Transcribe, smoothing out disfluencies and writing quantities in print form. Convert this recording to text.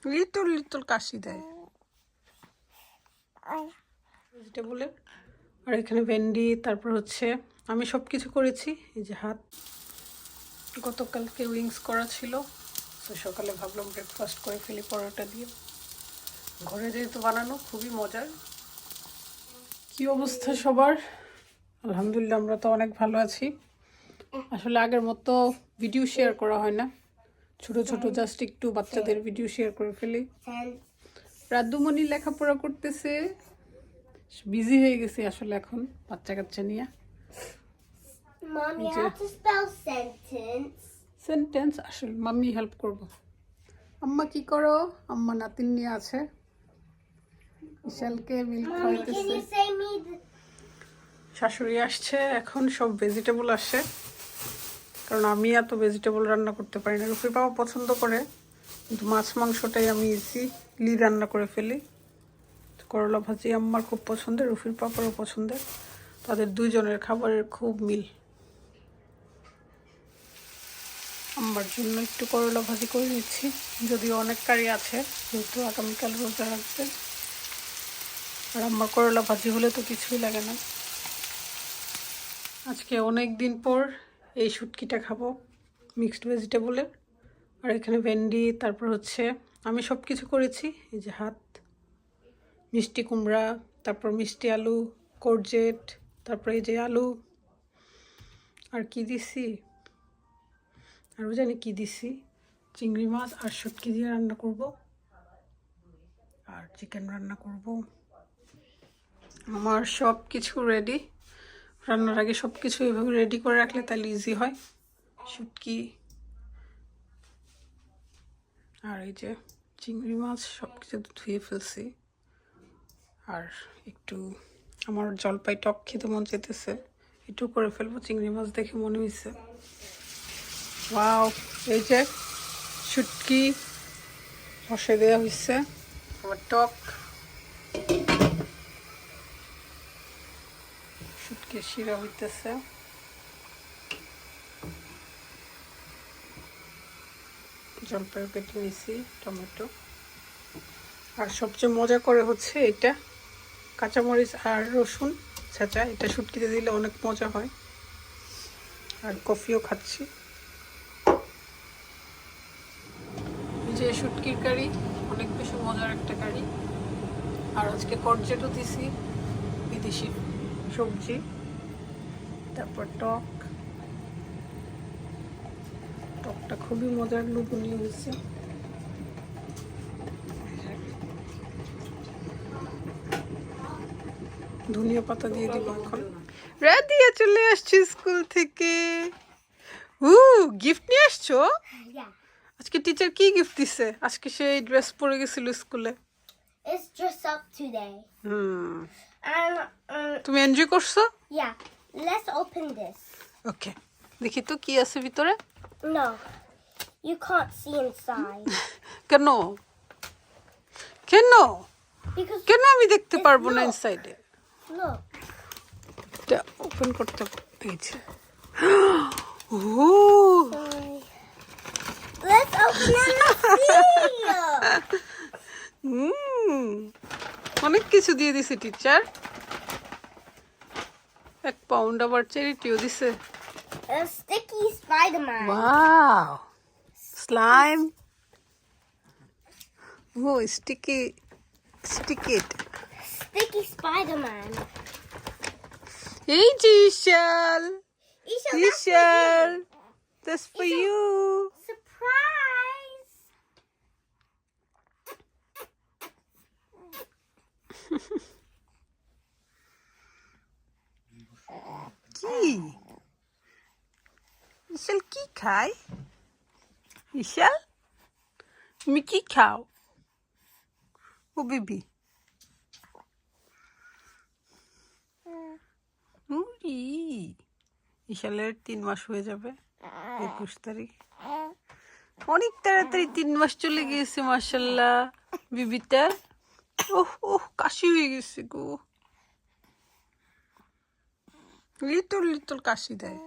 Little little কাশি দেয় ভেজিটেবলের। আর এখানে ভেন্ডি, তারপর হচ্ছে আমি সব কিছু করেছি। এই যে হাত, গতকালকে উইংস করা ছিল, তো সকালে ভাবলাম ব্রেকফাস্ট করে ফেলি পরোটা দিয়ে। ঘরে যেহেতু বানানো, খুবই মজার। কি অবস্থা সবার? আলহামদুলিল্লাহ, আমরা তো অনেক ভালো আছি। আসলে আগের মতো ভিডিও শেয়ার করা হয় না, ছোট ছোট জাস্ট একটু বাচ্চাদের ভিডিও শেয়ার করে ফেলি। রাদ্দুমণি লেখাপড়া করতেছে, বিজি হয়ে গেছি আসলে এখন বাচ্চা কাচ্চা নিয়ে। Mommy, how to spell sentence? Sentence আসলে মাম্মি হেল্প করব। আম্মা কি করো? আম্মা নাতিন নিয়ে আছে, বিশালকে মিল্ক Mommy, can খাওয়াইতেছে। you say me the... শাশুড়ি আসছে, এখন সব ভেজিটেবল আসে, কারণ আমি এত ভেজিটেবল রান্না করতে পারি না। রুফির বাবা পছন্দ করে, কিন্তু মাছ মাংসটাই আমি ইজিলি রান্না করে ফেলি। করলা ভাজি আম্মার খুব পছন্দের, রুফির পাপারও পছন্দের, তাদের দুইজনের খাবারের খুব মিল। আম্মার জন্য একটু করলা ভাজি করে নিচ্ছি, যদিও অনেক কারি আছে, যেহেতু আগামীকাল রোজা রাখবে। আর আম্মার করলা ভাজি হলে তো কিছুই লাগে না। আজকে অনেক দিন পর এই শুটকিটা খাবো, মিক্সড ভেজিটেবলের। আর এখানে ভেন্ডি, তারপর হচ্ছে আমি সব কিছু করেছি। এই যে হাত, মিষ্টি কুমড়া, তারপর মিষ্টি আলু, কোরজেট, তারপর এই যে আলু, আর কি দিছি আরও জানি কি দিছি, চিংড়ি মাছ আর শুটকি দিয়ে রান্না করব, আর চিকেন রান্না করব। আমার সব কিছু রেডি। রান্নার আগে সব কিছু এভাবে রেডি করে রাখলে তাহলে ইজি হয়। শুটকি আর এই যে চিংড়ি মাছ সব কিছু ধুয়ে ফেলছি। আর একটু আমার জলপাই টক খেতে মন চেতেছে, একটু করে ফেলবো। চিংড়ি মাছ দেখে মনে হয়েছে ওয়াও। এই যে শুটকি বসে দেওয়া হয়েছে, আবার টক, শুটকির শিরা হইতেছে। জলপাই কেটে নিয়েছি, টমেটো। আর সবচেয়ে মজা করে হচ্ছে এটা কাঁচামরিচ আর রসুন ছেঁচা, এটা শুটকিতে দিলে অনেক মজা হয়। আর কফিও খাচ্ছি। যে শুটকির কারি অনেক বেশি মজার একটা কারি। আর আজকে করজেটও দিছি, বিদেশি সবজি। তারপর টকটা খুবই মজার, লুবনীয় হয়েছে। ধনিয়া পাতা দিয়ে দিব এখন। রাদিয়া চলে আসছে স্কুল থেকে। গিফট নিয়ে আসছো? Yeah. আজকে টিচার কি গিফট দিছে? আজকে সেই ড্রেস পরে গেছিল স্কুলে। It's dress up today. And তুমি এনজয় করছো? Yeah. Let's open this. ওকে, দেখি তো কি আছে ভিতরে। No. You can't see inside. কেন কেন Because কেন আমি দেখতে পারবো না look. ইনসাইডে? look. এটা ওপেন করতে পেরেছি। ও Let's open it and see. অনেক কিছু দিয়ে দিছে টিচার। 1 পাউন্ড আবার চ্যারিটিও দিছে। A sticky Spider-Man. Wow, slime. ও স্টিকি স্টিকিট। Sticky Spider-Man. এই যে Ishal, Isha, that's for Ishal, you. that's for Isha. you. Surprise. কি ইশাল কি খায়? ইশাল তুমি কি খাও? ও বেবি, ইশালের 3 মাস হয়ে যাবে 21 তারিখ। অনেক তাড়াতাড়ি 3 মাস চলে গিয়েছে মাশাআল্লাহ বিবিটা। ওহ ওহ, কাশি হয়ে গেছে গো, লিটল লিটল কাশি দেয়।